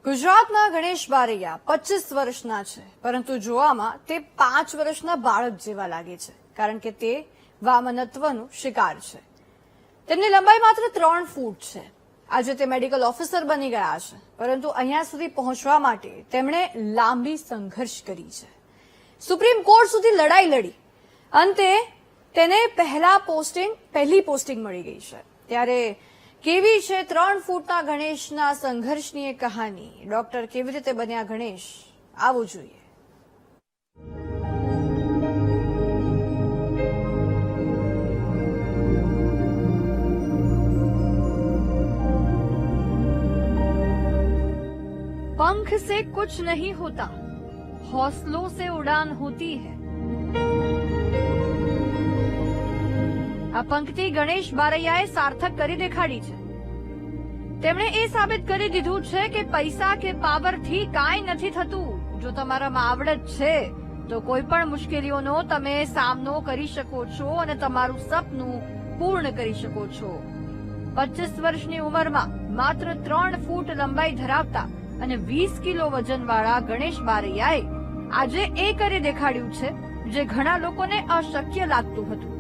ગુજરાતના ગણેશ બારૈયા 25 વર્ષના છે, પરંતુ જોવામાં તે 5 વર્ષના બાળક જેવા લાગે છે, કારણ કે તે વામનત્વનું શિકાર છે. તેમની લંબાઈ માત્ર 3 ફૂટ છે. આજે તે મેડિકલ ઓફિસર બની ગયા છે, પરંતુ અહીંયા સુધી પહોંચવા માટે તેમણે લાંબી સંઘર્ષ કરી છે. સુપ્રીમ કોર્ટ સુધી લડાઈ લડી. અંતે તેને પહેલી પોસ્ટિંગ મળી ગઈ છે. ત્યારે કેવી છે 3 ફૂટના ગણેશના સંઘર્ષની એક કહાની? ડોક્ટર કેવી રીતે બન્યા ગણેશ? આવું જોઈએ. पंख से कुछ नहीं होता, हौसलों से उड़ान होती है. આ પંક્તિ ગણેશ બારૈયાએ સાર્થક કરી દેખાડી છે. તેમણે એ સાબિત કરી દીધું છે કે પૈસા કે પાવરથી કાંઈ નથી થતું. જો તમારામાં આવડત છે તો કોઈ પણ મુશ્કેલીઓનો તમે સામનો કરી શકો છો અને તમારું સપનું પૂર્ણ કરી શકો છો. 25 વર્ષની ઉંમરમાં માત્ર 3 ફૂટ લંબાઈ ધરાવતા અને 20 કિલો વજનવાળા ગણેશ બારૈયાએ આજે એ કરી દેખાડ્યું છે જે ઘણા લોકોને અશક્ય લાગતું હતું.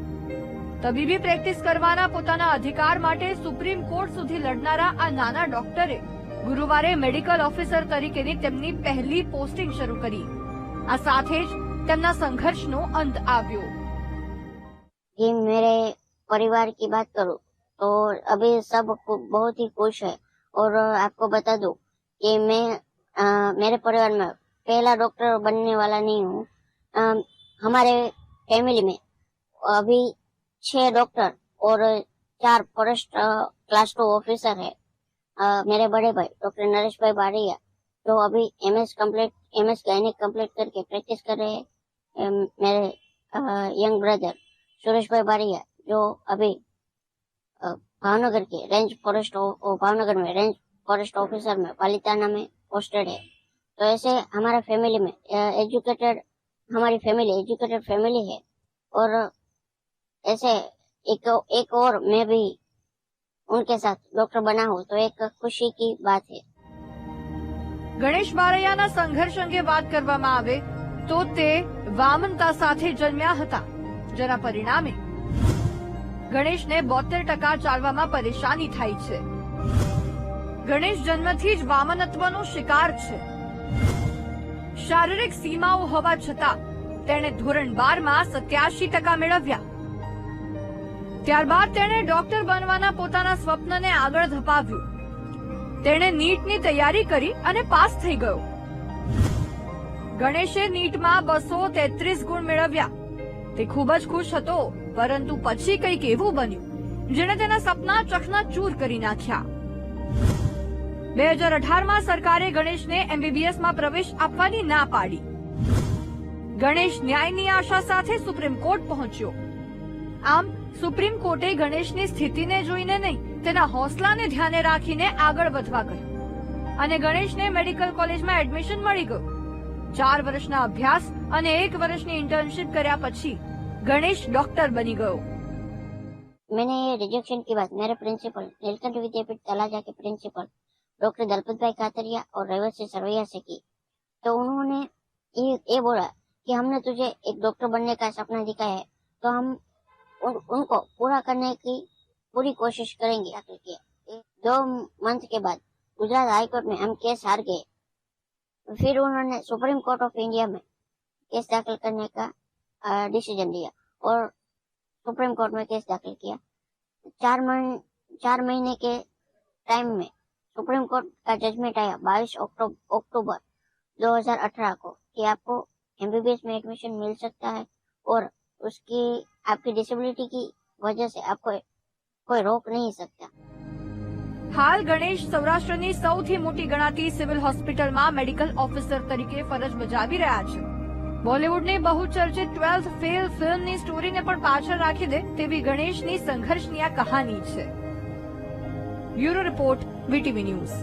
તબીબી પ્રેક્ટિસ કરવાના પોતાના અધિકાર માટે સુપ્રીમ કોર્ટ સુધી લડનારા આ નાના ડોક્ટરે ગુરુવારે મેડિકલ ઓફિસર તરીકેની તેમની પહેલી પોસ્ટિંગ શરૂ કરી. આ સાથે જ તેમના સંઘર્ષનો અંત આવ્યો. कि मेरे परिवार की बात करूं तो अभी सब बहुत ही खुश है और आपको बता दूं कि मैं मेरे परिवार में पहला डॉक्टर बनने वाला नहीं हूं. हमारे फैमिली में अभी 6 डॉक्टर और 4 फर्स्ट क्लास 2 ऑफिसर है. मेरे बड़े भाई डॉक्टर नरेश भाई बारैया जो अभी एमएस गायनिक कंप्लीट करके प्रैक्टिस कर रहे हैं. मेरे यंग ब्रदर सुरेश भाई बारैया जो अभी भावनगर के भावनगर में रेंज फॉरेस्ट ऑफिसर में पालिताना में पोस्टेड है. तो ऐसे हमारा फैमिली में हमारी फैमिली एजुकेटेड फैमिली है. और ऐसे एक और मैं भी उनके साथ डॉक्टर बना हूं तो एक खुशी की बात है. ગણેશ બારૈયાના સંઘર્ષ અંગે વાત કરવામાં આવે તો તે વામનતા સાથે જન્મ્યા હતા, જેના પરિણામે ગણેશને 72% ચાલવામાં પરેશાની થાય છે. ગણેશ જન્મથી જ વામનત્વનો શિકાર છે. શારીરિક સીમાઓ હોવા છતાં તેણે ધોરણ 12માં 87% મેળવ્યા. ત્યારબાદ તેણે ડોક્ટર બનવાના પોતાના સ્વપ્નને આગળ ધપાવ્યું. તેણે નીટની તૈયારી કરી અને પાસ થઈ ગયો. ગણેશે નીટમાં 233 ગુણ મેળવ્યા. તે ખૂબ જ ખુશ હતો, પરંતુ પછી કંઈક એવું બન્યું જેણે તેના સપના ચકનાચૂર કરી નાખ્યા. 2018માં સરકારે ગણેશને એમબીબીએસમાં પ્રવેશ આપવાની ના પાડી. ગણેશ ન્યાયની આશા સાથે સુપ્રીમ કોર્ટ પહોંચ્યો. આમ સુપ્રીમ કોર્ટે ગણેશની સ્થિતિને જોઈને નહીં, તેના હોસલાને ધ્યાને રાખીને આગળ વધવા કહ્યું અને ગણેશને મેડિકલ કોલેજમાં એડમિશન મળી ગયું. 4 વર્ષના અભ્યાસ અને 1 વર્ષની इंटर्नशिप કર્યા પછી गणेश डॉक्टर बनी गयो. मैंने ये रिजेक्शन की बात मेरे प्रिंसिपल नीलकंठ विद्यापीठ तलाजा के प्रिंसिपल डॉक्टर दलपत भाई कातरिया और रेवसी सरवैया से की. तो उन्होंने ये बोला कि हमने तुझे एक डॉक्टर बनने का सपना दिखाया है, तो हम उनको पूरा करने की पूरी कोशिश करेंगे. 2 मंथ के बाद गुजरात हाईकोर्ट में हम केस हार गए. फिर उन्होंने सुप्रीम कोर्ट ऑफ इंडिया में केस दाखिल करने का डिसीजन लिया और सुप्रीम कोर्ट में केस दाखिल किया. 4 महीने के टाइम में सुप्रीम कोर्ट का जजमेंट आया 22 अक्टूबर 2018 को कि आपको एमबीबीएस में एडमिशन मिल सकता है और उसकी आपकी डिसेबिलिटी की वजह से आपको कोई रोक नहीं सकता. હાલ ગણેશ સૌરાષ્ટ્રની સૌથી મોટી ગણાતી સિવિલ હોસ્પિટલમાં મેડિકલ ઓફિસર તરીકે ફરજ બજાવી રહ્યા છે. બોલિવૂડની બહુચર્ચિત 12th ફેલ ફિલ્મની સ્ટોરીને પણ પાછળ રાખી દે તેવી ગણેશની સંઘર્ષની આ કહાની છે. Bureau report, VTV news.